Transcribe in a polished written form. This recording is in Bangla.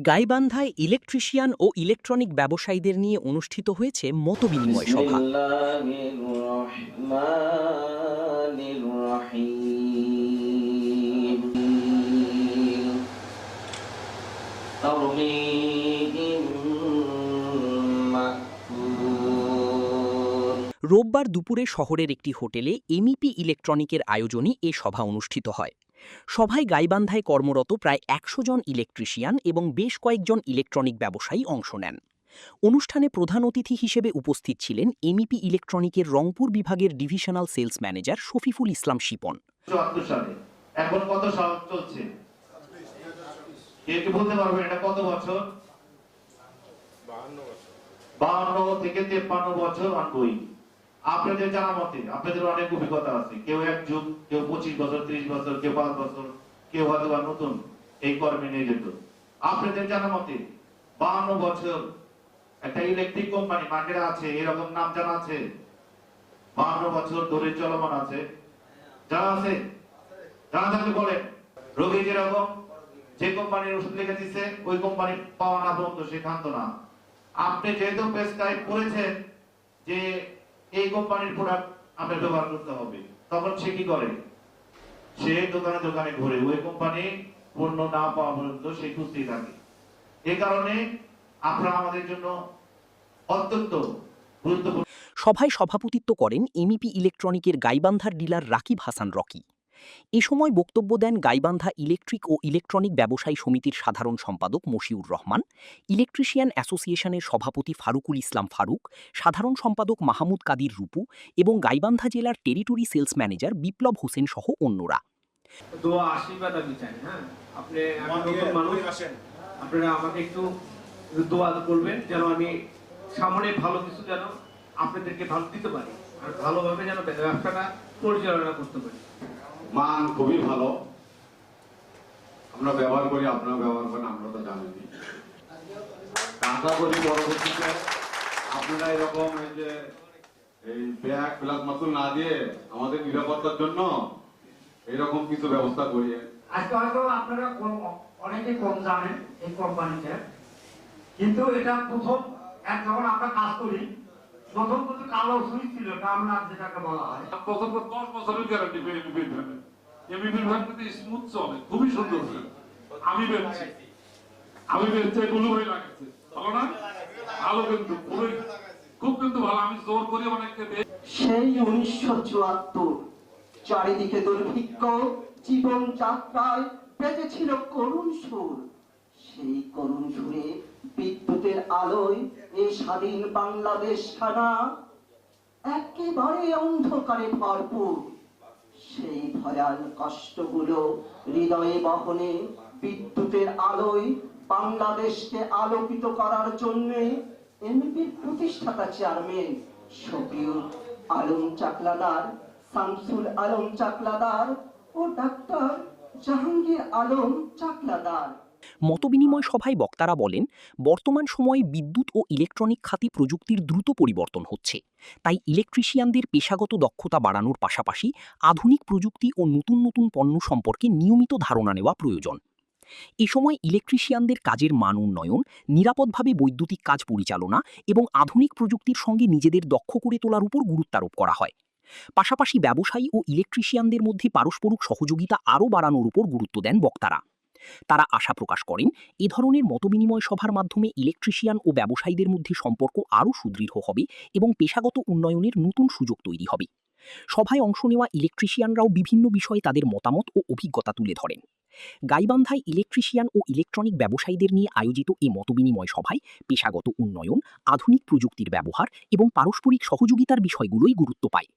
গাইবান্ধায় ইলেকট্রিশিয়ান ও ইলেকট্রনিক ব্যবসায়ীদের নিয়ে অনুষ্ঠিত হয়েছে মতবিনিময় সভা। বিসমিল্লাহির রহমানির রহিম। তারমিহিম মাকুর। রোববার দুপুরে শহরের একটি হোটেলে এমইপি ইলেকট্রনিকের আয়োজনে এ সভা অনুষ্ঠিত হয়। সভায় গাইবান্ধায় কর্মরত প্রায় ১০০ জন ইলেকট্রিশিয়ান এবং বেশ কয়েকজন ইলেকট্রনিক ব্যবসায়ী অংশ নেন। অনুষ্ঠানে প্রধান অতিথি হিসেবে উপস্থিত ছিলেন এমইপি ইলেকট্রনিকের রংপুর বিভাগের ডিভিশনাল সেলস ম্যানেজার শফিফুল ইসলাম শিপন। ৭৪ সালে এখন কত সাল চলছে? কে বলতে পারবেন এটা কত বছর? 52 থেকে 53 বছর অনগোয়িং। আপনাদের জানা মতে আপনাদের অনেক অভিজ্ঞতা আছে, কেউ এক যুগ, কেউ 25 বছর, 30 বছর, কেউ 5 বছর, কেউ হয়তো নতুন এই কর্মে নিয়ে যেত। আপনাদের জানা মতে 52 বছর একটা ইলেকট্রিক কোম্পানি মার্কেটে আছে, এরকম নাম জানা আছে? 52 বছর ধরে চলমান আছে, জানা আছে? জানা থাকলে বলেন। রোগী যেরকম যে কোম্পানির ওষুধ লিখে দিচ্ছে ওই কোম্পানি পাওয়া না পর্যন্ত সে খান্ত না। আপনি যেহেতু প্রেসক্রাইব করেছেন যে এই কোম্পানির প্রোডাক্ট আপনার ব্যবহার করতে হবে, তখন সে কি করে? সে দোকানে দোকানে ঘুরে ওই কোম্পানি পণ্য না পাওয়া পর্যন্ত সে খুঁজতেই থাকে। এই কারণে আপনারা আমাদের জন্য অত্যন্ত গুরুত্বপূর্ণ। সভায় সভাপতিত্ব করেন এমইপি ইলেকট্রনিকের গাইবান্ধার ডিলার রাকিব হাসান রকি। এ সময় বক্তব্য দেন গাইবান্ধা ইলেকট্রিক ও ইলেকট্রনিক ব্যবসায়ী সমিতির সাধারণ সম্পাদক মশিউর রহমান, ইলেকট্রিশিয়ান অ্যাসোসিয়েশনের সভাপতি ফারুকুল ইসলাম ফারুক, সাধারণ সম্পাদক মাহমুদ কাদির রূপু এবং গাইবান্ধা জেলার টেরিটরি সেলস ম্যানেজার বিপ্লব হোসেন সহ অন্যরা। দোয়া আশীর্বাদ আমি চাই। হ্যাঁ, আপনি নতুন মানুষ, আপনারা আমাকে একটু দোয়া করবেন যেন আমি সামনে ভালো কিছু যেন আপনাদেরকে ভালো দিতে পারি আর ভালোভাবে যেন ব্যবসাটা পরিচালনা করতে পারি। মান খুবই ভালো, আমরা ব্যবহার করি, আপনারা ব্যবহার করেন, আমরা তো জানি। আশা করি পরবর্তীতে আপনারা এরকম এই যে এই ব্যাগ প্লাস মাসুল না দিয়ে আমাদের নিরাপত্তার জন্য এরকম কিছু ব্যবস্থা করিয়ে। আজকে হয়তো আপনারা অনেকে কম জানেন এই কোম্পানিতে, কিন্তু এটা প্রথম যখন আমরা কাজ করি প্রথম কিন্তু কালো সুইচ ছিল, টার্মিনাল যেটাকে বলা হয়। প্রথম 10 বছরের গ্যারান্টি এমবিপির ভ্যানে। এমবিপির ভ্যান কিন্তু স্মুথ চলে, খুবই সুন্দর। আমি বেচছি গুলো হয়ে লাগাচ্ছে, ভালো না? ভালো, কিন্তু খুব কিন্তু ভালো। আমি জোর করি অনেককে। সেই 1974 চারিদিকে দুর্ভিক্ষ, জীবন যাত্রায় বেজেছিল করুণ সুর। সেই করুণ সুরে বিদ্যুতের আলোয় এই স্বাধীন বাংলাদেশ খানা একেবারে অন্ধকারে ভরপুর। সেই ভয়াল কষ্টগুলো হৃদয়ে বহনে বিদ্যুতের আলোয় বাংলাদেশকে আলোকিত করার জন্য এমপির প্রতিষ্ঠাতা চেয়ারম্যান শফিউল আলম চাকলাদার, শামসুল আলম চাকলাদার ও ডাক্তার জাহাঙ্গীর আলম চাকলাদার। মতবিনিময় সভায় বক্তারা বলেন, বর্তমান সময়ে বিদ্যুৎ ও ইলেকট্রনিক খাতে প্রযুক্তির দ্রুত পরিবর্তন হচ্ছে, তাই ইলেকট্রিশিয়ানদের পেশাগত দক্ষতা বাড়ানোর পাশাপাশি আধুনিক প্রযুক্তি ও নতুন নতুন পণ্য সম্পর্কে নিয়মিত ধারণা নেওয়া প্রয়োজন। এ সময় ইলেকট্রিশিয়ানদের কাজের মান উন্নয়ন, নিরাপদভাবে বৈদ্যুতিক কাজ পরিচালনা এবং আধুনিক প্রযুক্তির সঙ্গে নিজেদের দক্ষ করে তোলার উপর গুরুত্বারোপ করা হয়। পাশাপাশি ব্যবসায়ী ও ইলেকট্রিশিয়ানদের মধ্যে পারস্পরিক সহযোগিতা আরও বাড়ানোর উপর গুরুত্ব দেন বক্তারা। তারা আশা প্রকাশ করেন, এ ধরনের মতবিনিময় সভার মাধ্যমে ইলেকট্রিশিয়ান ও ব্যবসায়ীদের মধ্যে সম্পর্ক আরও সুদৃঢ় হবে এবং পেশাগত উন্নয়নের নতুন সুযোগ তৈরি হবে। সভায় অংশ নেওয়া ইলেকট্রিশিয়ানরাও বিভিন্ন বিষয়ে তাদের মতামত ও অভিজ্ঞতা তুলে ধরেন। গাইবান্ধায় ইলেকট্রিশিয়ান ও ইলেকট্রনিক ব্যবসায়ীদের নিয়ে আয়োজিত এই মতবিনিময় সভায় পেশাগত উন্নয়ন, আধুনিক প্রযুক্তির ব্যবহার এবং পারস্পরিক সহযোগিতার বিষয়গুলোই গুরুত্ব পায়।